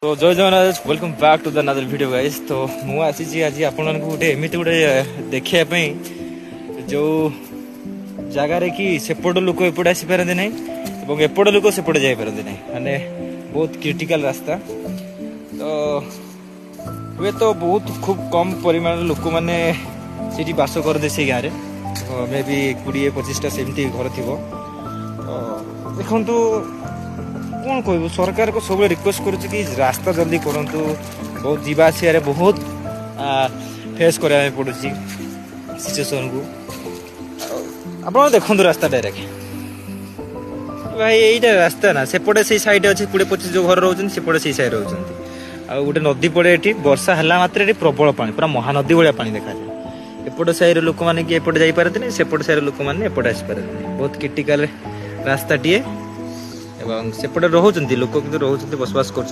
तो जय Jagannath welcome back to the another video guys. तो मु आसी आज आपण गोटे एमती गोटे देखा जो जगार कि सेपट लोक एपटे आसीपारती ना एपट लोक सेपटे जापारती ना माने बहुत क्रिटिकल रास्ता। तो हुए तो बहुत खूब कम परिमाण लोक मैंने सीटी बास करते से गाँव में मे बी 20-25टा सेमती घर थी। तो देखु कौन कह सरकार को सब रिक्वेस्ट करुच्ची कि रास्ता जल्दी करूँ। बहुत जीवा आसारे बहुत फेस कराया पड़ू सिचुएसन को। आप देखु रास्ता डायरेक्ट भाई यहीटा रास्ता ना सेपटे से साइड अच्छे 20-25 जो घर रोचे सेपटे से साइड रोचे आ गोटे नदी पड़े ये वर्षा है मात्र ये प्रबल पानी पूरा महानदी भाया पानी देखा जाए। एपट साइड लोक मैंने कि एपटे जापारती सेपट साइड लोक मैंने एपटे आसपारती बहुत क्रिटिकल रास्ताटीए एवं सेपटे रोच लोक कि रोच बसवास कर।